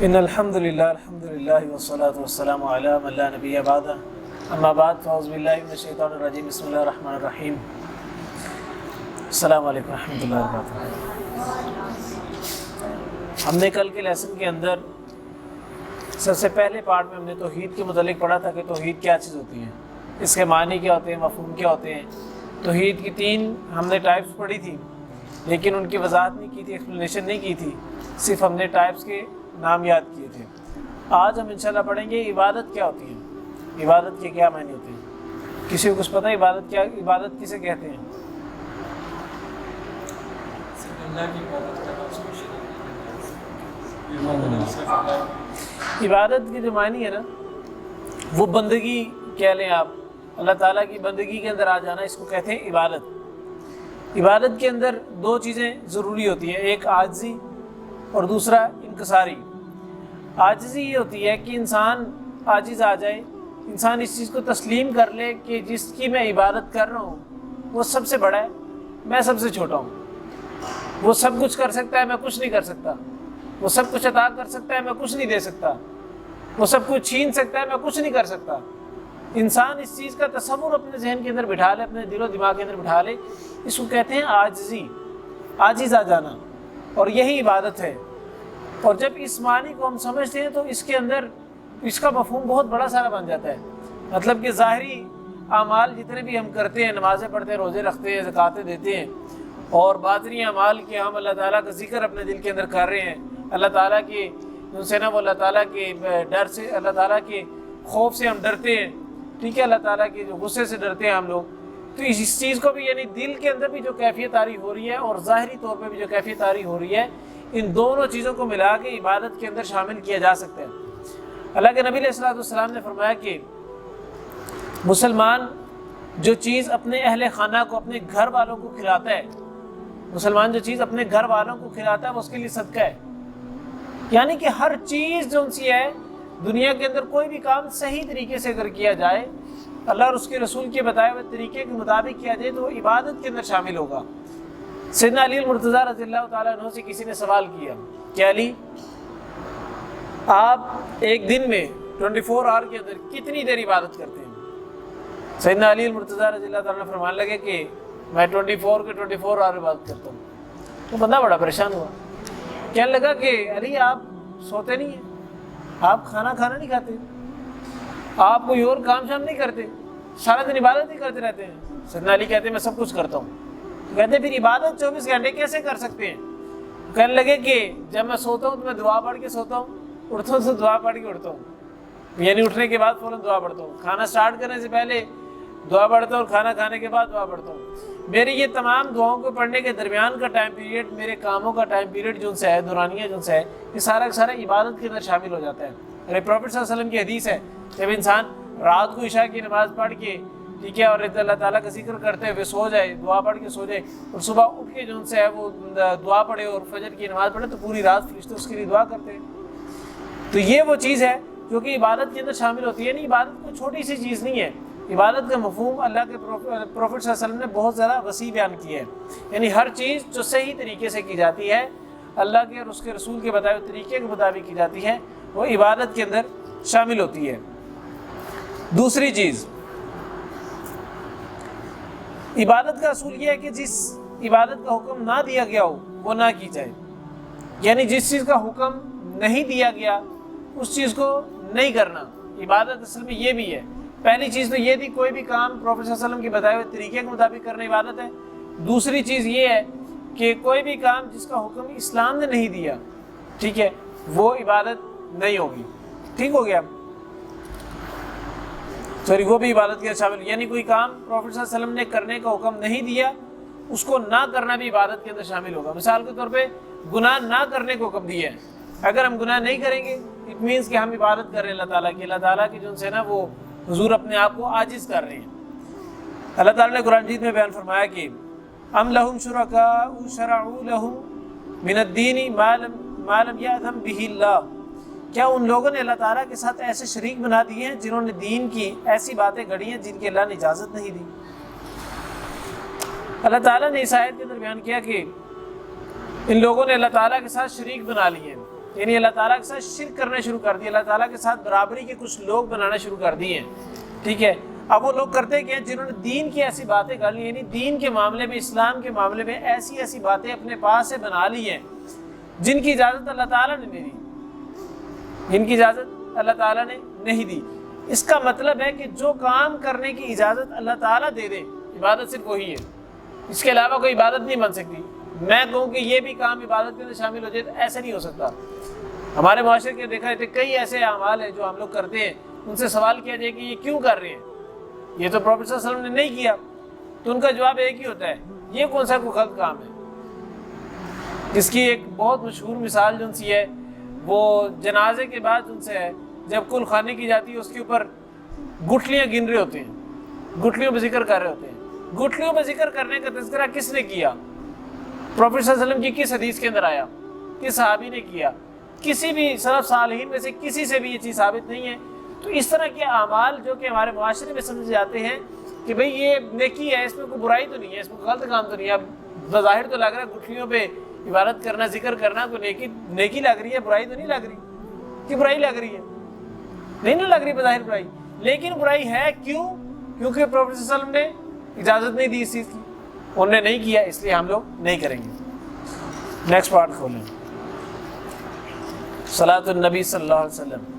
ان الحمدللہ والصلاۃ والسلام علی من لا نبی بعد اما بعد فاعوذ باللہ من الشیطان الرجیم بسم اللہ الرحمن الرحیم السلام علیکم ورحمۃ اللہ وبرکاتہ۔ ہم نے کل کے لیسن کے اندر سب سے پہلے پارٹ میں ہم نے توحید کے متعلق پڑھا تھا کہ توحید کیا چیز ہوتی ہے، اس کے معنی کیا ہوتے ہیں، مفہوم کیا ہوتے ہیں۔ توحید کی 3 ہم نے ٹائپس پڑھی تھی، لیکن ان کی وضاحت نہیں کی تھی، ایکسپلینیشن نہیں کی تھی، صرف ہم نے ٹائپس کے نام یاد کیے تھے۔ آج ہم انشاءاللہ پڑھیں گے عبادت کیا ہوتی ہے، عبادت کے کیا معنی ہوتے ہیں۔ کسی کو کچھ پتہ ہے عبادت کسے کہتے ہیں؟ عبادت کی جو معنی ہے نا، وہ بندگی کہہ لیں آپ، اللہ تعالیٰ کی بندگی کے اندر آ جانا، اس کو کہتے ہیں عبادت۔ عبادت کے اندر 2 چیزیں ضروری ہوتی ہیں، ایک عاجزی اور دوسرا انکساری۔ عاجزی یہ ہوتی ہے کہ انسان عاجز آ جائے، انسان اس چیز کو تسلیم کر لے کہ جس کی میں عبادت کر رہا ہوں وہ سب سے بڑا ہے، میں سب سے چھوٹا ہوں۔ وہ سب کچھ کر سکتا ہے، میں کچھ نہیں کر سکتا۔ وہ سب کچھ عطا کر سکتا ہے، میں کچھ نہیں دے سکتا۔ وہ سب کچھ چھین سکتا ہے، میں کچھ نہیں کر سکتا۔ انسان اس چیز کا تصور اپنے ذہن کے اندر بٹھا لے، اپنے دل و دماغ کے اندر بٹھا لے، اس کو کہتے ہیں عاجزی، عاجز آ جانا، اور یہی عبادت ہے۔ اور جب اس معنی کو ہم سمجھتے ہیں تو اس کے اندر اس کا مفہوم بہت بڑا سارا بن جاتا ہے۔ مطلب کہ ظاہری اعمال جتنے بھی ہم کرتے ہیں، نمازیں پڑھتے ہیں، روزے رکھتے ہیں، زکاتیں دیتے ہیں، اور باطنی اعمال کے ہم اللہ تعالیٰ کا ذکر اپنے دل کے اندر کر رہے ہیں، اللہ تعالیٰ کے ان سے نا وہ اللہ تعالیٰ کے ڈر سے، اللہ تعالیٰ کے خوف سے ہم ڈرتے ہیں، ٹھیک ہے، اللہ تعالیٰ کے جو غصے سے ڈرتے ہیں ہم لوگ۔ تو اس چیز کو بھی یعنی دل کے اندر بھی جو کیفیت طاری ہو رہی ہے اور ظاہری طور پہ بھی جو کیفیت طاری ہو رہی ہے، ان دونوں چیزوں کو ملا کے عبادت کے اندر شامل کیا جا سکتا ہے۔ اللہ کے نبی علیہ الصلوۃ والسلام نے فرمایا کہ مسلمان جو چیز اپنے اہل خانہ کو، اپنے گھر والوں کو کھلاتا ہے، مسلمان جو چیز اپنے گھر والوں کو کھلاتا ہے وہ اس کے لیے صدقہ ہے۔ یعنی کہ ہر چیز جو سی ہے دنیا کے اندر، کوئی بھی کام صحیح طریقے سے اگر کیا جائے، اللہ اور اس کے رسول کے بتائے ہوئے طریقے کے مطابق کیا جائے تو وہ عبادت کے اندر شامل ہوگا۔ سیدنا علی المرتضیٰ رضی اللہ تعالیٰ عنہ سے کسی نے سوال کیا کہ علی، آپ ایک دن میں 24 آور کے اندر کتنی دیر عبادت کرتے ہیں؟ سیدنا علی المرتضیٰ رضی اللہ تعالیٰ عنہ فرمانے لگے کہ میں 24 آور عبادت کرتا ہوں۔ تو بندہ بڑا پریشان ہوا، کہنے لگا کہ علی آپ سوتے نہیں ہیں، آپ کھانا نہیں کھاتے، آپ کوئی اور کام شام نہیں کرتے، سارا دن عبادت ہی کرتے رہتے ہیں۔ سیدنا علی کہتے ہیں میں سب کچھ کرتا ہوں۔ کہتے ہیں پھر عبادت 24 گھنٹے کیسے کر سکتے ہیں؟ کہنے لگے کہ جب میں سوتا ہوں تو میں دعا پڑھ کے سوتا ہوں، اٹھتا ہوں تو دعا پڑھ کے اٹھتا ہوں، یعنی اٹھنے کے بعد فوراً دعا پڑھتا ہوں، کھانا سٹارٹ کرنے سے پہلے دعا پڑھتا ہوں، کھانا کھانے کے بعد دعا پڑھتا ہوں۔ میری یہ تمام دعاؤں کو پڑھنے کے درمیان کا ٹائم پیریڈ، میرے کاموں کا ٹائم پیریڈ جو سے ہے، دورانیہ جو سے ہے، یہ سارا کا سارا عبادت کے اندر شامل ہو جاتا ہے۔ پروفیٹ صلی اللہ علیہ وسلم کی حدیث ہے، جب انسان رات کو عشاء کی نماز پڑھ کے، ٹھیک ہے، اور اللہ تعالیٰ کا ذکر کرتے ہوئے سو جائے، دعا پڑھ کے سو جائے، اور صبح اٹھ کے جو سے ہے وہ دعا پڑھے اور فجر کی نماز پڑھے، تو پوری رات فرشتے اس کے لیے دعا کرتے ہیں۔ تو یہ وہ چیز ہے جو کہ عبادت کے اندر شامل ہوتی ہے۔ نہیں، عبادت کوئی چھوٹی سی چیز نہیں ہے۔ عبادت کا مفہوم اللہ کے پروفیٹ صلی اللہ علیہ وسلم نے بہت زیادہ وسیع بیان کیا ہے، یعنی ہر چیز جو صحیح طریقے سے کی جاتی ہے، اللہ کے اور اس کے رسول کے بتائے ہوئے طریقے کے مطابق کی جاتی ہے، وہ عبادت کے اندر شامل ہوتی ہے۔ دوسری چیز، عبادت کا اصول یہ ہے کہ جس عبادت کا حکم نہ دیا گیا ہو وہ نہ کی جائے، یعنی جس چیز کا حکم نہیں دیا گیا اس چیز کو نہیں کرنا۔ عبادت اصل میں یہ بھی ہے۔ پہلی چیز تو یہ تھی کوئی بھی کام پروفیٹ صلی اللہ علیہ وسلم کے بتائے ہوئے طریقے کے مطابق کرنا عبادت ہے۔ دوسری چیز یہ ہے کہ کوئی بھی کام جس کا حکم اسلام نے نہیں دیا، ٹھیک ہے، وہ عبادت نہیں ہوگی۔ ٹھیک ہو گیا؟ سوری، وہ بھی عبادت کے شامل، یعنی کوئی کام پروفیٹ صلی اللہ علیہ وسلم نے کرنے کا حکم نہیں دیا، اس کو نہ کرنا بھی عبادت کے اندر شامل ہوگا۔ مثال کے طور پہ گناہ نہ کرنے کو حکم دیا ہے، اگر ہم گناہ نہیں کریں گے اٹ مینس کہ ہم عبادت کر رہے ہیں اللہ تعالیٰ کی، اللہ تعالیٰ کی جو سے نا وہ حضور اپنے آپ کو عاجز کر رہے ہیں۔ اللہ تعالیٰ نے قرآن مجید میں بیان فرمایا کہ ام لہم شرکاء شرعوا لہم من الدین ما لم یأذن بہ اللہ، کیا ان لوگوں نے اللہ تعالیٰ کے ساتھ ایسے شریک بنا دیے ہیں جنہوں نے دین کی ایسی باتیں گھڑی ہیں جن کی اللہ نے اجازت نہیں دی۔ اللہ تعالیٰ نے اس آیت کے اندر بیان کیا کہ ان لوگوں نے اللہ تعالیٰ کے ساتھ شریک بنا لیے، یعنی اللہ تعالیٰ کے ساتھ شرک کرنا شروع کر دیا، اللہ تعالیٰ کے ساتھ برابری کے کچھ لوگ بنانا شروع کر دیے ہیں، ٹھیک ہے۔ اب وہ لوگ کرتے کیا ہیں؟ جنہوں نے دین کی ایسی باتیں کر لی، یعنی دین کے معاملے میں، اسلام کے معاملے میں ایسی باتیں اپنے پاس سے بنا لی ہیں جن کی اجازت اللہ تعالیٰ نے نہیں دی، جن کی اجازت اللہ تعالیٰ نے نہیں دی۔ اس کا مطلب ہے کہ جو کام کرنے کی اجازت اللہ تعالیٰ دے دے، عبادت صرف وہی ہے، اس کے علاوہ کوئی عبادت نہیں بن سکتی۔ میں کہوں کہ یہ بھی کام عبادت کے اندر شامل ہو جائے تو ایسا نہیں ہو سکتا۔ ہمارے معاشرے کے دیکھا جاتے کئی ایسے اعمال ہیں جو ہم لوگ کرتے ہیں، ان سے سوال کیا جائے کہ یہ کیوں کر رہے ہیں، یہ تو پروفیٹ صلی اللہ علیہ وسلم نے نہیں کیا، تو ان کا جواب ایک ہی ہوتا ہے، یہ کون سا کوئی غلط کام ہے۔ جس کی ایک بہت مشہور مثال جو ان سی ہے وہ جنازے کے بعد ان سے ہے، جب کل خانے کی جاتی ہے اس کے اوپر گٹھلیاں گن رہے ہوتے ہیں، گٹھلیوں پہ ذکر کر رہے ہوتے ہیں۔ گٹھلیوں پہ ذکر کرنے کا تذکرہ کس نے کیا؟ پروفیٹ صلی اللہ علیہ وسلم کی کس حدیث کے اندر آیا؟ کس صحابی نے کیا؟ کسی بھی سلف صالحین میں سے کسی سے بھی یہ چیز ثابت نہیں ہے۔ تو اس طرح کے اعمال جو کہ ہمارے معاشرے میں سمجھے جاتے ہیں کہ بھئی یہ نیکی ہے، اس میں کوئی برائی تو نہیں ہے، اس میں غلط کام تو نہیں ہے، اب بظاہر تو لگ رہا ہے گٹھلیوں پہ عبادت کرنا، ذکر کرنا کوئی نیکی لگ رہی ہے، برائی تو نہیں لگ رہی، کہ برائی لگ رہی ہے؟ نہیں نا لگ رہی بظاہر برائی، لیکن برائی ہے کیوں؟ کیونکہ پروفیٹ صلی اللہ علیہ وسلم نے اجازت نہیں دی اس چیز کی، انہوں نے نہیں کیا، اس لیے ہم لوگ نہیں کریں گے۔ نیکسٹ پارٹ کھولیں، صلاۃ النبی صلی اللہ علیہ وسلم۔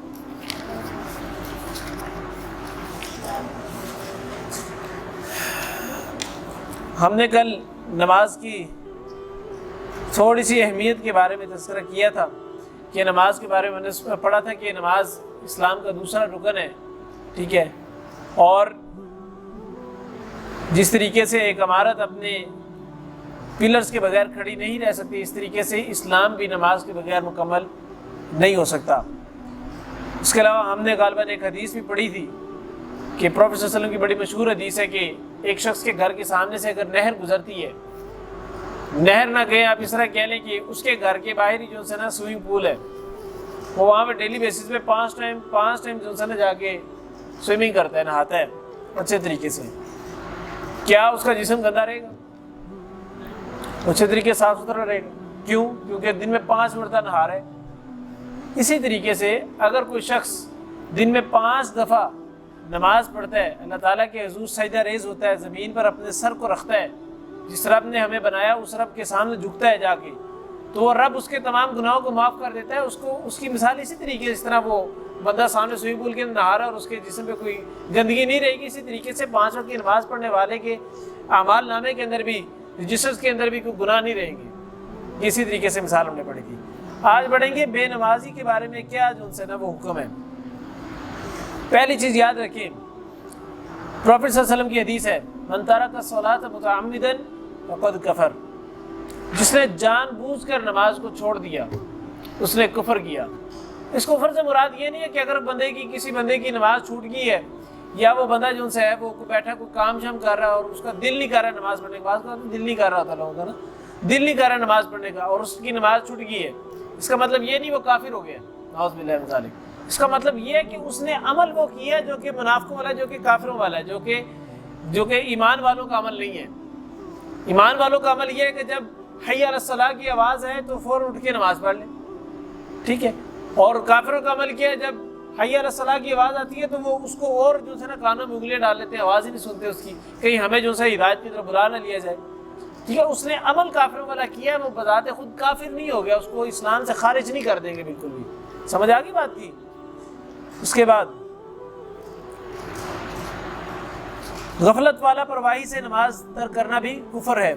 ہم نے کل نماز کی تھوڑی سی اہمیت کے بارے میں تذکرہ کیا تھا کہ نماز کے بارے میں نے پڑھا تھا کہ نماز اسلام کا دوسرا رکن ہے، ٹھیک ہے، اور جس طریقے سے ایک عمارت اپنے پلرز کے بغیر کھڑی نہیں رہ سکتی، اس طریقے سے اسلام بھی نماز کے بغیر مکمل نہیں ہو سکتا۔ اس کے علاوہ ہم نے غالباً ایک حدیث بھی پڑھی تھی کہ پروفیٹ صلی اللہ علیہ وسلم کی بڑی مشہور حدیث ہے کہ ایک شخص کے گھر کے سامنے سے اگر نہر گزرتی ہے، نہر نہ کہیں آپ اس طرح کہہ لیں کہ اس کے گھر کے باہر ہی جو ہے نا سوئمنگ پول ہے، وہ وہاں پہ ڈیلی بیسس پہ پانچ ٹائم جو ہے نا جا کے سوئمنگ کرتا ہے، نہاتا ہے اچھے طریقے سے، کیا اس کا جسم گندا رہے گا؟ اچھے طریقے صاف ستھرا رہے گا۔ کیوں؟ کیونکہ دن میں 5 مرتبہ نہا رہا ہے۔ اسی طریقے سے اگر کوئی شخص دن میں 5 دفعہ نماز پڑھتا ہے، اللہ تعالیٰ کے حضور سجدہ ریز ہوتا ہے، زمین پر اپنے سر کو رکھتا ہے، جس رب نے ہمیں بنایا اس رب کے سامنے جھکتا ہے جا کے، تو وہ رب اس کے تمام گناہوں کو معاف کر دیتا ہے۔ اس کی مثال اسی طریقے سے، اس طرح وہ بندہ سامنے سوئمنگ پول کے اندر نہا رہا ہے اور اس کے جسم پہ کوئی گندگی نہیں رہے گی، اسی طریقے سے 5 وقت کی نماز پڑھنے والے کے اعمال نامے کے اندر بھی، جسم کے اندر بھی کوئی گناہ نہیں رہیں گے۔ اسی طریقے سے مثال ہم نے پڑھی تھی۔ آج پڑھیں گے بے نمازی کے بارے میں کیا جو ان سے نا وہ حکم ہے۔ پہلی چیز یاد رکھیں، پروفیٹ صلی اللہ علیہ وسلم کی حدیث ہے، من ترک الصلاۃ متعمدا فقد کفر، جس نے جان بوجھ کر نماز کو چھوڑ دیا اس نے کفر کیا۔ اس کفر سے مراد یہ نہیں ہے کہ اگر کسی بندے کی نماز چھوٹ گئی ہے، یا وہ بندہ جو ہے وہ بیٹھا کوئی کام شام کر رہا ہے اور اس کا دل نہیں کر رہا ہے نماز پڑھنے کا، بعض کا دل نہیں کر رہا تھا لوگوں کا نا، دل نہیں کر رہا نماز پڑھنے کا اور اس کی نماز چھوٹ گئی ہے، اس کا مطلب یہ نہیں وہ کافر ہو گیا، نعوذ باللہ من ذالک۔ اس کا مطلب یہ ہے کہ اس نے عمل وہ کیا جو کہ منافقوں والا ہے، جو کہ کافروں والا ہے، جو کہ ایمان والوں کا عمل نہیں ہے۔ ایمان والوں کا عمل یہ ہے کہ جب حی علی الصلاۃ کی آواز ہے تو فوراً اٹھ کے نماز پڑھ لیں، ٹھیک ہے، اور کافروں کا عمل کیا ہے جب حی علی الصلاۃ کی آواز آتی ہے تو وہ اس کو اور جو ہے نا کانوں میں انگلیاں ڈال لیتے ہیں، آواز ہی نہیں سنتے اس کی، کہیں ہمیں جو ہے ہدایت کی طرف بلا نہ لیا جائے، ٹھیک ہے۔ اس نے عمل کافروں والا کیا، وہ بذات خود کافر نہیں ہو گیا، اس کو اسلام سے خارج نہیں کر دیں گے بالکل بھی۔ سمجھ آ گئی بات کی؟ اس کے بعد غفلت والا پرواہی سے نماز ترک کرنا بھی کفر ہے،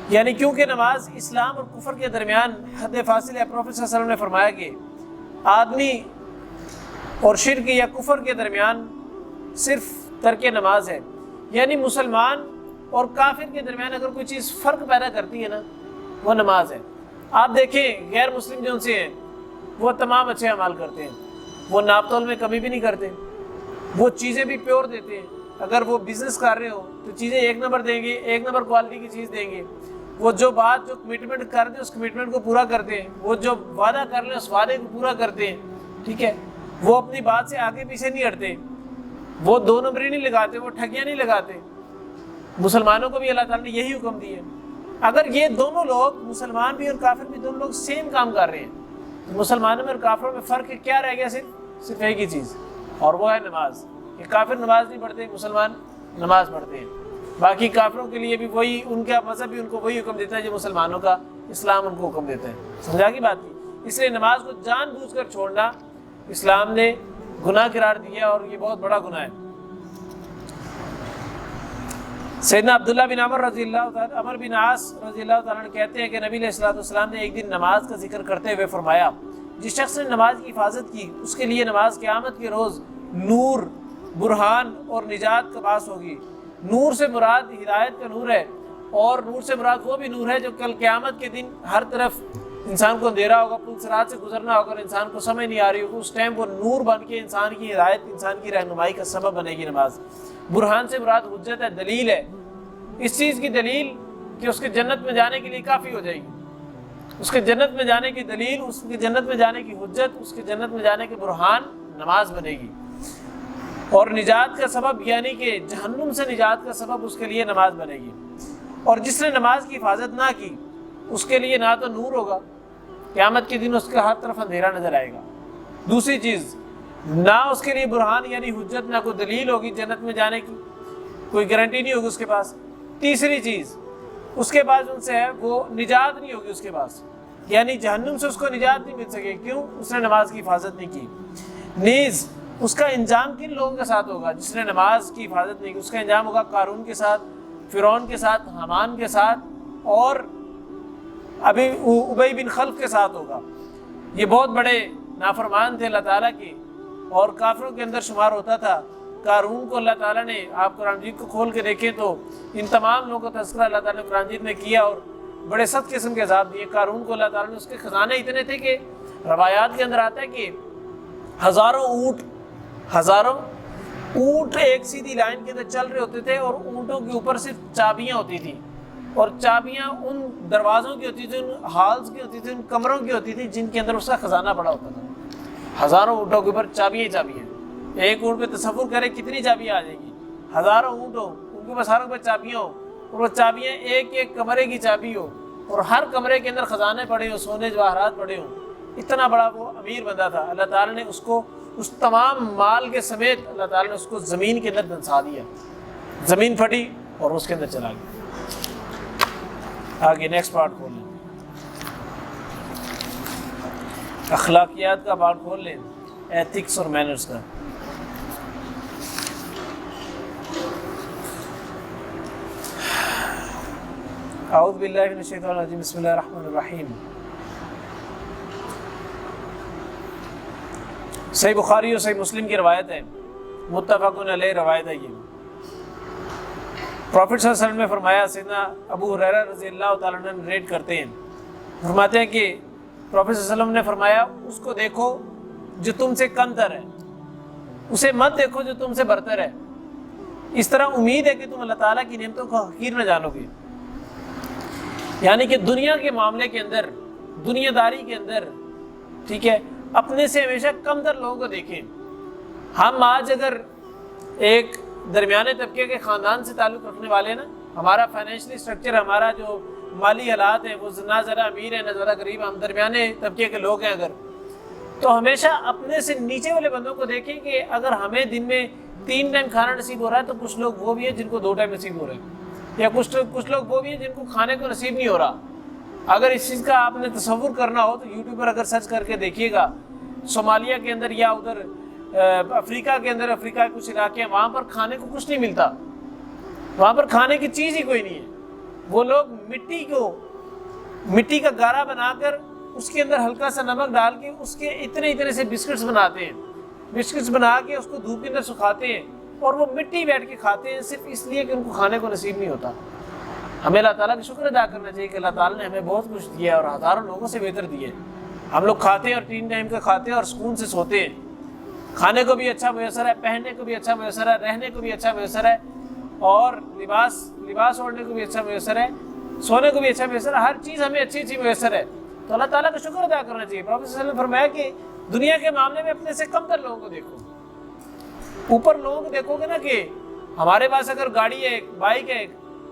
یعنی کیونکہ نماز اسلام اور کفر کے درمیان حد فاصل ہے۔ پروفیٹ صلی اللہ علیہ وسلم نے فرمایا کہ آدمی اور شرک یا کفر کے درمیان صرف ترک نماز ہے، یعنی مسلمان اور کافر کے درمیان اگر کوئی چیز فرق پیدا کرتی ہے نا، وہ نماز ہے۔ آپ دیکھیں غیر مسلم جو ان سے ہیں وہ تمام اچھے اعمال کرتے ہیں، وہ ناپ تول میں کمی بھی نہیں کرتے، وہ چیزیں بھی پیور دیتے ہیں، اگر وہ بزنس کر رہے ہو تو چیزیں 1 نمبر دیں گے، 1 نمبر کوالٹی کی چیز دیں گے، وہ جو کمٹمنٹ کر دیں اس کمٹمنٹ کو پورا کرتے ہیں، وہ جو وعدہ کر لیں اس وعدے کو پورا کرتے ہیں، ٹھیک ہے، وہ اپنی بات سے آگے پیچھے نہیں ہٹتے، وہ 2 نمبری نہیں لگاتے، وہ ٹھگیاں نہیں لگاتے۔ مسلمانوں کو بھی اللہ تعالیٰ نے یہی حکم دی ہے، اگر یہ دونوں لوگ مسلمان بھی اور کافر بھی دونوں لوگ سیم کام کر رہے ہیں تو مسلمانوں میں اور کافروں میں فرق کیا رہ گیا؟ صرف ایک ہی چیز، اور وہ ہے نماز. کہ کافر نماز نہیں پڑھتے، مسلمان نماز پڑھتے ہیں. باقی کافروں کے لیے بھی وہی، ان کا مذہب بھی ان کو وہی حکم دیتا ہے جو مسلمانوں کا اسلام ان کو حکم دیتا ہے. سمجھا کی بات کی؟ اس لیے نماز کو جان بوجھ کر چھوڑنا اسلام نے گناہ قرار دیا اور یہ بہت بڑا گناہ ہے. سیدنا عبداللہ بن عمر بن عاص رضی اللہ تعالیٰ عنہ کہتے ہیں کہ نبی علیہ الصلوۃ والسلام نے ایک دن نماز کا ذکر کرتے ہوئے فرمایا، جس شخص نے نماز کی حفاظت کی اس کے لیے نماز قیامت کے روز نور، برہان اور نجات کا باعث ہوگی. نور سے مراد ہدایت کا نور ہے، اور نور سے مراد وہ بھی نور ہے جو کل قیامت کے دن ہر طرف انسان کو اندھیرا ہوگا، پل صراط سے گزرنا ہوگا اور انسان کو سمجھ نہیں آ رہی ہوگی، اس ٹائم وہ نور بن کے انسان کی ہدایت، انسان کی رہنمائی کا سبب بنے گی نماز. برہان سے مراد حجت ہے، دلیل ہے. اس چیز کی دلیل کہ اس کے جنت میں جانے کے لیے کافی ہو جائے گی. اس کے جنت میں جانے کی دلیل، اس کے جنت میں جانے کی حجت، اس کے جنت میں جانے کے برہان نماز بنے گی. اور نجات کا سبب یعنی کہ جہنم سے نجات کا سبب اس کے لیے نماز بنے گی. اور جس نے نماز کی حفاظت نہ کی اس کے لیے نہ تو نور ہوگا، قیامت کے دن اس کے ہر طرف اندھیرا نظر آئے گا. دوسری چیز، نہ اس کے لیے برہان یعنی حجت، نہ کوئی دلیل ہوگی جنت میں جانے کی، کوئی گارنٹی نہیں ہوگی اس کے پاس. تیسری چیز، اس کے بعد ان سے ہے وہ نجات نہیں ہوگی اس کے پاس، یعنی جہنم سے اس کو نجات نہیں مل سکے. کیوں؟ اس نے نماز کی حفاظت نہیں کی. نیز اس کا انجام کن لوگوں کے ساتھ ہوگا جس نے نماز کی حفاظت نہیں کی؟ اس کا انجام ہوگا قارون کے ساتھ، فرعون کے ساتھ، حامان کے ساتھ اور ابھی ابی بن خلف کے ساتھ ہوگا. یہ بہت بڑے نافرمان تھے اللہ تعالیٰ کے اور کافروں کے اندر شمار ہوتا تھا. قارون کو اللہ تعالیٰ نے، آپ قرآن مجید کو کھول کے دیکھیں تو ان تمام لوگوں کا تذکرہ اللہ تعالیٰ نے قرآن مجید میں کیا اور بڑے سخت قسم کے عذاب دیے. قارون کو اللہ تعالیٰ نے، اس کے خزانے اتنے تھے کہ روایات کے اندر آتا ہے کہ ہزاروں اونٹ ایک سیدھی لائن کے اندر چل رہے ہوتے تھے اور اونٹوں کے اوپر صرف چابیاں ہوتی تھیں، اور چابیاں ان دروازوں کی ہوتی تھیں، ان ہالز کی ہوتی تھیں، ان کمروں کی ہوتی تھی جن کے اندر اس کا خزانہ پڑا ہوتا تھا. ہزاروں اونٹوں کے اوپر چابیاں ہی چابیاں. ایک اونٹ پہ تصور کرے کتنی چابیاں آ جائیں گی. ہزاروں اونٹ ہو، ان کے پاس ہر پہ چابیاں ہو، اور وہ چابیاں ایک ایک کمرے کی چابی ہو، اور ہر کمرے کے اندر خزانے پڑے ہوں، سونے جواہرات پڑے ہوں. اتنا بڑا وہ امیر بندہ تھا. اللہ تعالیٰ نے اس کو اس تمام مال کے سمیت اللہ تعالیٰ نے اس کو زمین کے اندر دھنسا دیا. زمین پھٹی اور اس کے اندر چلا گیا. آگے نیکسٹ پارٹ کھول لیں، اخلاقیات کا پارٹ کھول لیں، ایتھکس اور مینرز کا. اعوذ باللہ من الشیطان الرجیم، بسم اللہ الرحمن الرحیم. صحیح بخاری اور صحیح مسلم کی روایت ہے، متفق علیہ روایت ہے. یہ پروفٹ صلی اللہ علیہ وسلم نے فرمایا، سیدنا ابو ہریرہ رضی اللہ تعالیٰ عنہ نریٹ کرتے ہیں، فرماتے ہیں کہ پروفٹ صلی اللہ علیہ وسلم نے فرمایا، اس کو دیکھو جو تم سے کم تر ہے، اسے مت دیکھو جو تم سے برتر ہے. اس طرح امید ہے کہ تم اللہ تعالیٰ کی نعمتوں کو حقیر نہ جانو گے. یعنی کہ دنیا کے معاملے کے اندر، دنیا داری کے اندر، ٹھیک ہے، اپنے سے ہمیشہ کم تر لوگوں کو دیکھیں. ہم آج اگر ایک درمیانے طبقے کے خاندان سے تعلق رکھنے والے نا، ہمارا فائنینشلی اسٹرکچر، ہمارا جو مالی حالات ہیں وہ نہ ذرا امیر ہیں نہ ذرا غریب، ہم درمیانے طبقے کے لوگ ہیں اگر، تو ہمیشہ اپنے سے نیچے والے بندوں کو دیکھیں کہ اگر ہمیں دن میں 3 ٹائم کھانا نصیب ہو رہا ہے تو کچھ لوگ وہ بھی ہیں جن کو 2 ٹائم نصیب ہو رہے ہیں، یا کچھ لوگ وہ بھی ہیں جن کو کھانے کو نصیب نہیں ہو رہا. اگر اس چیز کا آپ نے تصور کرنا ہو تو یوٹیوب پر اگر سرچ کر کے دیکھیے گا، صومالیہ کے اندر یا ادھر افریقہ کے اندر، افریقہ کے کچھ علاقے ہیں، وہاں پر کھانے کو کچھ نہیں ملتا، وہاں پر کھانے کی چیز ہی کوئی نہیں ہے. وہ لوگ مٹی کا گارا بنا کر اس کے اندر ہلکا سا نمک ڈال کے اس کے اتنے سے بسکٹس بناتے ہیں، بسکٹس بنا کے اس کو دھوپ کے اندر سکھاتے ہیں اور وہ مٹی بیٹھ کے کھاتے ہیں، صرف اس لیے کہ ان کو کھانے کو نصیب نہیں ہوتا. ہمیں اللہ تعالیٰ کا شکر ادا کرنا چاہیے کہ اللہ تعالیٰ نے ہمیں بہت کچھ دیا اور ہزاروں لوگوں سے بہتر دیے. ہم لوگ کھاتے ہیں اور 3 ٹائم کا کھاتے ہیں اور سکون سے سوتے ہیں. کھانے کو بھی اچھا میسر ہے، پہننے کو بھی اچھا میسر ہے، رہنے کو بھی اچھا میسر ہے، اور لباس اوڑھنے کو بھی اچھا میسر ہے، سونے کو بھی اچھا میسر ہے. ہر چیز ہمیں اچھی میسر ہے، تو اللہ تعالیٰ کا شکر ادا کرنا چاہیے. پروفیسر صلی اللہ علیہ وسلم نے فرمایا کہ دنیا کے معاملے میں اپنے سے کم تر لوگوں کو دیکھو. اوپر لوگوں کو دیکھو گے نا کہ ہمارے پاس اگر گاڑی ہے، بائک ہے،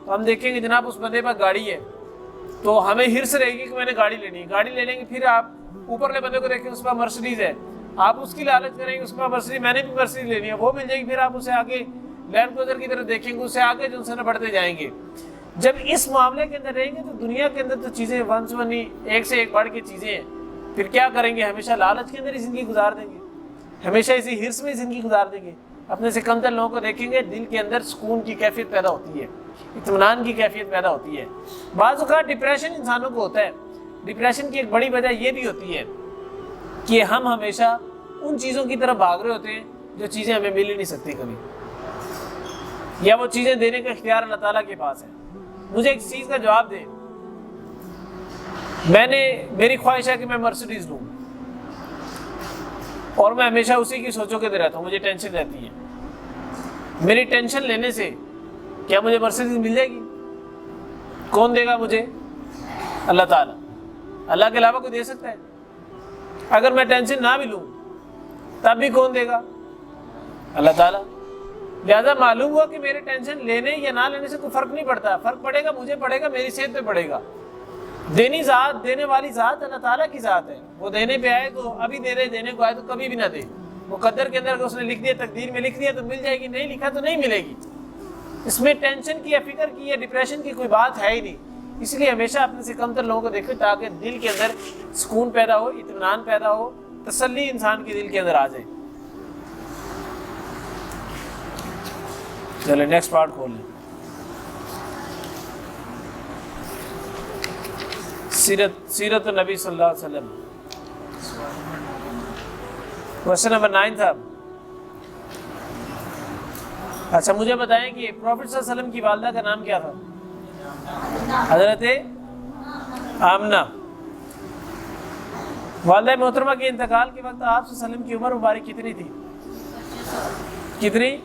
تو ہم دیکھیں گے جناب اس بندے پاس گاڑی ہے، تو ہمیں ہرس رہے گی کہ میں نے گاڑی لینی ہے، گاڑی لے لیں گے، پھر آپ اوپرلے بندے کو دیکھیں اس پاس مرسڈیز ہے، آپ اس کی لالچ کریں گے اس کا مرسڈیز، میں نے بھی مرسڈیز لینی ہے، وہ مل جائے گی، پھر آپ اسے آگے لینڈ کروزر کی طرف دیکھیں گے، اسے آگے جو ہے بڑھتے جائیں گے۔ جب اس معاملے کے اندر رہیں گے تو دنیا کے اندر تو چیزیں ون سے ون ہی ایک سے ایک بڑھ کے چیزیں ہیں، پھر کیا کریں گے؟ ہمیشہ لالچ کے اندر ہی زندگی گزار دیں گے، ہمیشہ اسی ہرس میں زندگی گزار دیں گے۔ اپنے سے کم تر لوگوں کو دیکھیں گے، دل کے اندر سکون کی کیفیت پیدا ہوتی ہے، اطمینان کی کیفیت پیدا ہوتی ہے۔ بعض اوقات ڈپریشن انسانوں کو ہوتا ہے، ڈپریشن کی ایک بڑی وجہ یہ بھی ہوتی ہے کہ ہم ہمیشہ ان چیزوں کی طرف بھاگ رہے ہوتے ہیں جو چیزیں ہمیں مل ہی نہیں سکتی کبھی، یا وہ چیزیں دینے کا اختیار اللہ تعالیٰ کے پاس ہے۔ مجھے ایک چیز کا جواب دیں، میری خواہش ہے کہ میں مرسڈیز لوں، اور میں ہمیشہ اسی کی سوچوں کے دے رہتا ہوں، مجھے ٹینشن رہتی ہے، میری ٹینشن لینے سے کیا مجھے مرسڈیز مل جائے گی؟ کون دے گا مجھے؟ اللہ تعالیٰ۔ اللہ کے علاوہ کوئی دے سکتا ہے؟ اگر میں ٹینشن نہ بھی لوں تب بھی کون دے گا؟ اللہ تعالیٰ۔ لہٰذا معلوم ہوا کہ میرے ٹینشن لینے یا نہ لینے سے کوئی فرق نہیں پڑتا، فرق پڑے گا مجھے پڑے گا، میری صحت پہ پڑے گا۔ دینے والی ذات اللہ تعالیٰ کی ذات ہے، وہ دینے پہ آئے تو ابھی دے دے، دینے کو آئے تو کبھی بھی نہ دے۔ مقدر کے اندر اس نے لکھ دیا، تقدیر میں لکھ دیا تو مل جائے گی، نہیں لکھا تو نہیں ملے گی۔ اس میں ٹینشن کی یا فکر کی یا ڈپریشن کی کوئی بات ہے ہی نہیں۔ اس لیے ہمیشہ اپنے سے کم تر لوگوں کو دیکھیں تاکہ دل کے اندر سکون پیدا ہو، اطمینان پیدا ہو، تسلی انسان کے دل کے اندر آ جائے۔ چلے نیکسٹ پارٹ کھول لیں، سیرت النبی صلی اللہ علیہ وسلم۔ کوشچن نمبر 9 تھا۔ اچھا مجھے بتائیں کہ پروفٹ صلی اللہ علیہ وسلم کی والدہ کا نام کیا تھا؟ حضرت آمنہ۔ والدہ محترمہ کے انتقال کے وقت آپ صلی اللہ علیہ وسلم کی عمر مبارک کتنی تھی؟ کتنی؟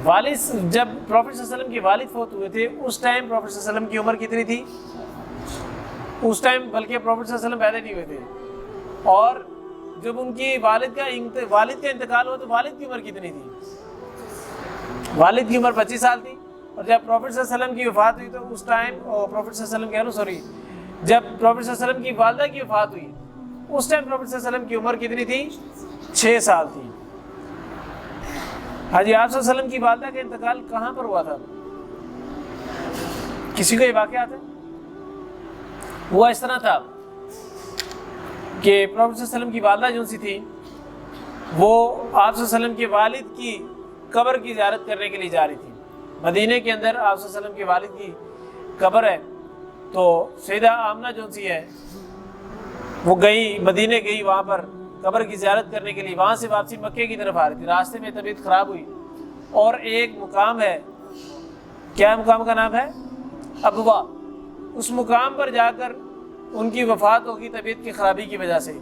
والد، جب پروفٹ صلی اللہ علیہ وسلم کے والد فوت ہوئے تھے اس ٹائم پروفٹ صلی اللہ علیہ وسلم کی عمر کتنی تھی؟ اس ٹائم بلکہ پروفٹ صلی اللہ علیہ وسلم پیدا نہیں ہوئے تھے، اور جب ان کی والد کا انتقال ہوا تو والد کی عمر کتنی تھی؟ والد کی عمر 25 سال تھی، اور جب پروفٹ صلی اللہ علیہ وسلم کی وفات ہوئی تو اس ٹائم پروفٹ صلی اللہ علیہ وسلم جب پروفٹ صلی اللہ علیہ وسلم کی والدہ کی وفات ہوئی اس ٹائم پروفٹ صلی اللہ علیہ وسلم کی عمر کتنی تھی؟ 6 سال تھی۔ ہاں جی، آپ صلی اللہ علیہ وسلم کی والدہ کا انتقال کہاں پر ہوا تھا؟ کسی کو یہ واقعہ آتا ہے؟ ہوا اس طرح تھا کہ پروفٹ صلی اللہ علیہ وسلم کی والدہ جو سی تھی وہ آپ صلی اللہ علیہ وسلم کے والد کی قبر کی زیارت کرنے کے لیے جا رہی تھی۔ مدینے کے اندر آپ صلی اللہ علیہ وسلم کے والد کی قبر ہے، تو سیدہ آمنہ جو سی ہے وہ مدینے گئی وہاں پر قبر کی زیارت کرنے کے لیے، وہاں سے واپسی مکے کی طرف آ رہی تھی۔ راستے میں طبیعت خراب ہوئی، اور ایک مقام ہے، کیا مقام کا نام ہے؟ ابوا۔ اس مقام پر جا کر ان کی وفات ہوگی طبیعت کی خرابی کی وجہ سے۔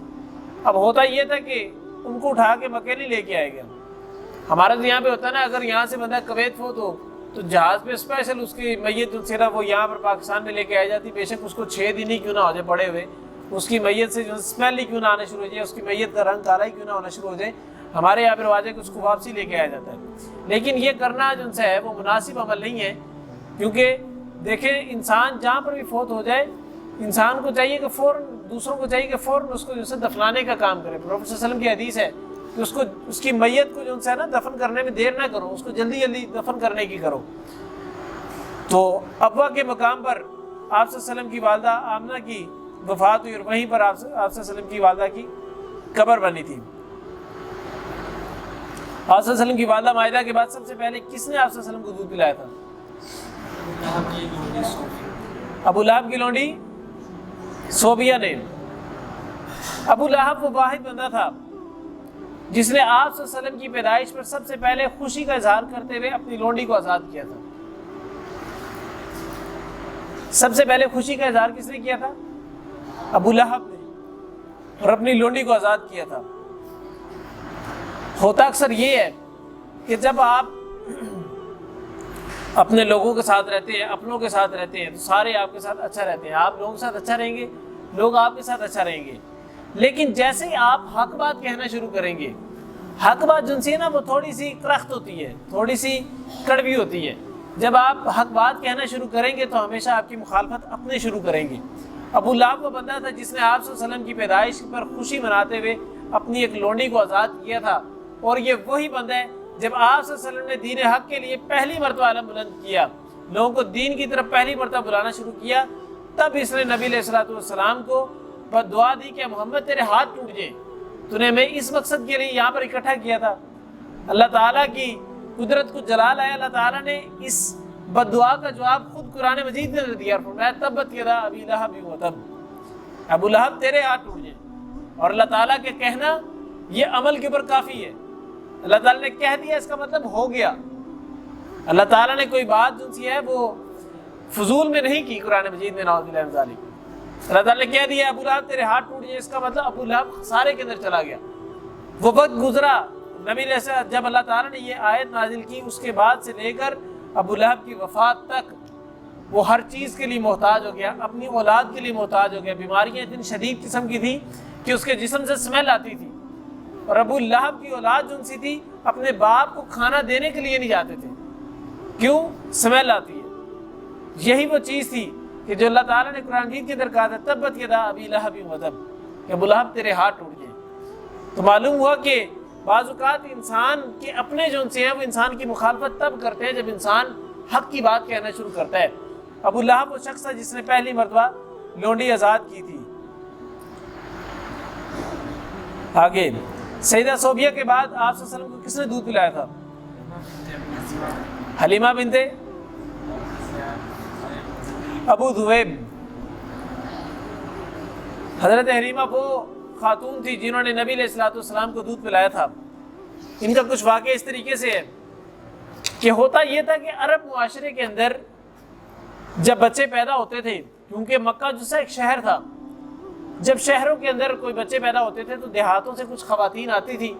اب ہوتا یہ تھا کہ ان کو اٹھا کے مکے نہیں لے کے آئے گا۔ ہمارا تو یہاں پہ ہوتا ہے نا، اگر یہاں سے بندہ کویت فوت ہو تو جہاز پہ اسپیشل اس کی میت جو سیرا وہ یہاں پر پاکستان میں لے کے آئی جاتی، بے شک اس کو 6 دن ہی کیوں نہ ہو جائے پڑے ہوئے، اس کی میت سے جو اسمیل ہی کیوں نہ آنا شروع ہو جائے، اس کی میت کا رنگ کالا ہی کیوں نہ ہونا شروع ہو جائے، ہمارے یہاں پہ رواج ہے کہ اس کو واپسی لے کے آیا جاتا ہے۔ لیکن یہ کرنا جو سے ہے وہ مناسب عمل نہیں ہے، کیونکہ دیکھیں انسان جہاں پر بھی فوت ہو جائے انسان کو چاہیے کہ دوسروں کو چاہیے کہ فوراً اس کو جو سے دفنانے کا کام کرے۔ پروفیٹ صلی اللہ علیہ وسلم کی حدیث ہے کہ اس کی میت کو جو ہے نا دفن کرنے میں دیر نہ کرو، اس کو جلدی جلدی دفن کرنے کی کرو۔ تو ابوا کے مقام پر آپ صلی اللہ علیہ وسلم کی والدہ آمنہ کی وفات ہوئی، اور وہیں پر آپ صلی اللہ علیہ وسلم کی والدہ کی قبر بنی تھی۔ آپ صلی اللہ علیہ وسلم کی والدہ مائدہ کے بعد سب سے پہلے کس نے آپ صلی اللہ علیہ وسلم کو دودھ پلایا تھا؟ ابو لہب کی لونڈی صوبیہ نے۔ ابو لہب وہ واحد بندہ تھا جس نے آپ صلی اللہ علیہ وسلم کی پیدائش پر سب سے پہلے خوشی کا اظہار کرتے ہوئے اپنی لونڈی کو آزاد کیا تھا۔ سب سے پہلے خوشی کا اظہار کس نے کیا تھا؟ ابو لہب نے، اور اپنی لونڈی کو آزاد کیا تھا۔ ہوتا اکثر یہ ہے کہ جب آپ اپنے لوگوں کے ساتھ رہتے ہیں، اپنوں کے ساتھ رہتے ہیں، تو سارے آپ کے ساتھ اچھا رہتے ہیں، آپ لوگوں کے ساتھ اچھا رہیں گے، لوگ آپ کے ساتھ اچھا رہیں گے۔ لیکن جیسے ہی آپ حق بات کہنا شروع کریں گے، حق بات جن سی ہے نا وہ تھوڑی سی کرخت ہوتی ہے، تھوڑی سی کڑوی ہوتی ہے، جب آپ حق بات کہنا شروع کریں گے تو ہمیشہ آپ کی مخالفت اپنے شروع کریں گے۔ ابو لہب وہ بندہ تھا جس نے آپ صلی اللہ علیہ وسلم کی پیدائش پر خوشی مناتے ہوئے اپنی ایک لونڈی کو آزاد کیا تھا، اور یہ وہی بندہ ہے جب آپ صلی اللہ علیہ وسلم نے دین حق کے لیے پہلی مرتبہ علم بلند کیا، لوگوں کو دین کی طرف پہلی مرتبہ بلانا شروع کیا، تب اس نے نبی علیہ السلام کو دعا دی کہ محمد تیرے ہاتھ ٹوٹ جائیں، تو نے ہمیں اس مقصد کے لیے یہاں پر اکٹھا کیا تھا۔ اللہ تعالیٰ کی قدرت کو جلال ہے، اللہ تعالیٰ نے اس بد دعا کا جواب خود قرآن مجید نے دیا، فرمایا تبت یدا ابی لہب وتب، ابو لہب تیرے ہاتھ ٹوٹ جائیں۔ اور اللہ تعالیٰ کے کہنا یہ عمل کے اوپر کافی ہے، اللہ تعالیٰ نے کہہ دیا اس کا مطلب ہو گیا۔ اللہ تعالیٰ نے کوئی بات جو سی ہے وہ فضول میں نہیں کی، قرآن مجید میں نعوذ باللہ من ذالک، اللہ تعالیٰ نے کہہ دیا ابو لہب تیرے ہاتھ ٹوٹ جائیں، اس کا مطلب ابو لہب خسارے کے اندر چلا گیا۔ وہ وقت گزرا، نبی علیہ السلام جب اللہ تعالیٰ نے یہ آیت نازل کی، اس کے بعد سے لے کر ابو لہب کی وفات تک وہ ہر چیز کے لیے محتاج ہو گیا، اپنی اولاد کے لیے محتاج ہو گیا۔ بیماریاں اتنی شدید قسم کی تھیں کہ اس کے جسم سے سمیل آتی تھی، اور ابو لہب کی اولاد جو سی تھی اپنے باپ کو کھانا دینے کے لیے نہیں جاتے تھے، کیوں؟ سمیل آتی ہے۔ یہی وہ چیز تھی کہ جو اللہ تعالیٰ نے قرآن مجید کے اندر کہا تھا تبت یدا ابی لہب وتب، کہ ابو لہب تیرے ہاتھ ٹوٹ جائیں۔ تو معلوم ہوا کہ بعض اوقات انسان کے اپنے جو سے ہیں وہ انسان کی مخالفت تب کرتے ہیں جب انسان حق کی بات کہنا شروع کرتا ہے۔ ابو لہب وہ شخص تھا جس نے پہلی مرتبہ لونڈی آزاد کی تھی۔ آگے سیدہ صوبیہ کے بعد آپ صلی اللہ علیہ وسلم کو کس نے دودھ پلایا تھا؟ حلیمہ بنت ابو ذؤیب۔ حضرت حلیمہ وہ خاتون تھی جنہوں نے نبی علیہ السلام کو دودھ پلایا تھا۔ ان کا کچھ واقعہ اس طریقے سے ہے کہ ہوتا یہ تھا کہ عرب معاشرے کے اندر جب بچے پیدا ہوتے تھے، کیونکہ مکہ جو سا ایک شہر تھا، جب شہروں کے اندر کوئی بچے پیدا ہوتے تھے تو دیہاتوں سے کچھ خواتین آتی تھی،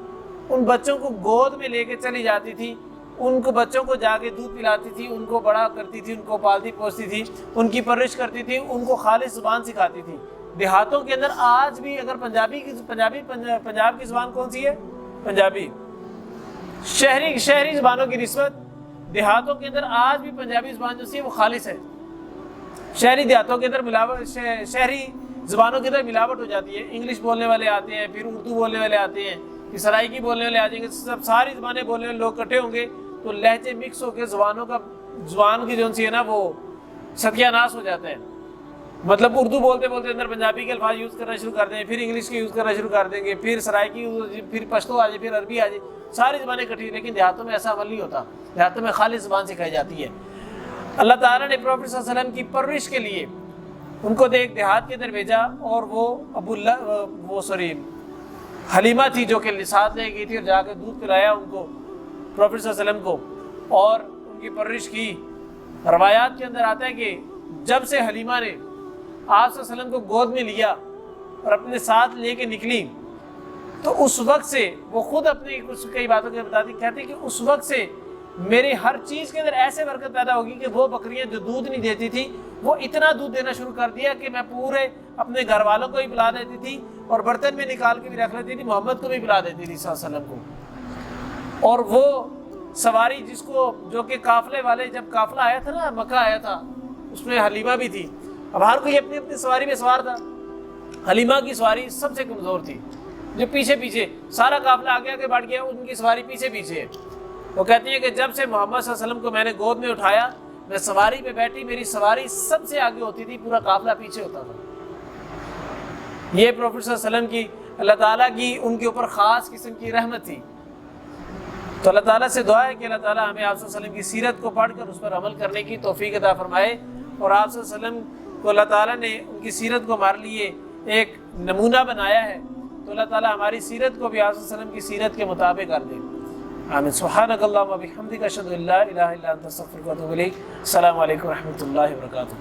ان بچوں کو گود میں لے کے چلی جاتی تھی، ان کو بچوں کو جا کے دودھ پلاتی تھی، ان کو بڑا کرتی تھی، ان کو پالتی پوستی تھی، ان کی پرورش کرتی تھی، ان کو خالص زبان سکھاتی تھی۔ دیہاتوں کے اندر آج بھی اگر پنجاب کی زبان کون سی ہے؟ پنجابی۔ شہری زبانوں کی نسبت دیہاتوں کے اندر آج بھی پنجابی زبان جو سی ہے وہ خالص ہے۔ شہری دیہاتوں کے اندر شہری زبانوں کے اندر ملاوٹ ہو جاتی ہے، انگلش بولنے والے آتے ہیں، پھر اردو بولنے والے آتے ہیں، پھر سرائیکی بولنے والے آ جائیں گے، سب ساری زبانیں بولنے والے لوگ اکٹھے ہوں گے تو لہجے مکس ہو کے زبان کی جو سی ہے نا وہ ستیہ ناش ہو جاتا ہے۔ مطلب اردو بولتے بولتے اندر پنجابی کے الفاظ یوز کرنا شروع کر دیں، پھر انگلش کے یوز کرنا شروع کر دیں گے، پھر سرائیکی، پھر پشتو آ جائے، پھر عربی آ جائے، ساری زبانیں اکٹھی۔ لیکن دیہاتوں میں ایسا عمل نہیں ہوتا، دیہاتوں میں خالص زبان سکھائی جاتی ہے۔ اللہ تعالیٰ نے پروفیٹ صلی اللہ علیہ وسلم کی پرورش کے لیے ان کو ایک دیہات کے اندر بھیجا، اور وہ حلیمہ تھی جو کہ ساتھ لے گئی تھی، اور جا کے دودھ پلایا ان کو، پروفیٹ صلی اللہ علیہ وسلم کو، اور ان کی پرورش کی۔ روایات کے اندر آتا ہے کہ جب سے حلیمہ نے آپ صلی اللہ علیہ وسلم کو گود میں لیا اور اپنے ساتھ لے کے نکلی، تو اس وقت سے وہ خود اپنی کئی باتوں کے بتاتی، کہتے کہ اس وقت سے میری ہر چیز کے اندر ایسے برکت پیدا ہوگی کہ وہ بکریاں جو دودھ نہیں دیتی تھی وہ اتنا دودھ دینا شروع کر دیا کہ میں پورے اپنے گھر والوں کو بھی پلا دیتی تھی، اور برتن میں نکال کے بھی رکھ لیتی تھی، محمد کو بھی پلا دیتی تھی صلی اللہ علیہ وسلم کو۔ اور وہ سواری جس کو جو کہ قافلے والے، جب قافلہ آیا تھا نا، مکہ آیا تھا، اس میں حلیمہ بھی تھی۔ اب ہر کوئی اپنی اپنی سواری میں سوار تھا، حلیمہ کی سواری سب سے کمزور تھی، جو پیچھے سارا قافلہ آگے آگے بڑھ گیا، ان کی سواری پیچھے ہے۔ وہ کہتی ہیں کہ جب سے محمد صلی اللہ علیہ وسلم کو میں نے گود میں اٹھایا، میں سواری پہ بیٹھی، میری سواری سب سے آگے ہوتی تھی، پورا قافلہ پیچھے ہوتا تھا۔ یہ پروفیٹ صلی اللہ علیہ وسلم کی، اللہ تعالیٰ کی ان کے اوپر خاص قسم کی رحمت تھی۔ تو اللہ تعالیٰ سے دعا ہے کہ اللہ تعالیٰ ہمیں آپ صلی اللہ علیہ وسلم کی سیرت کو پڑھ کر اس پر عمل کرنے کی توفیق عطا فرمائے، اور آپ صلی اللہ علیہ وسلم کو اللہ تعالیٰ نے ان کی سیرت کو ہمارے لیے ایک نمونہ بنایا ہے، تو اللہ تعالیٰ ہماری سیرت کو بھی آپ صلی اللہ علیہ وسلم کی سیرت کے مطابق کر دے۔ آمین۔ سبحانک اللہم و بحمدک، اشہد ان لا الہ الا انت، استغفرک و اتوب الیک۔ السلام علیکم و رحمۃ اللہ وبرکاتہ۔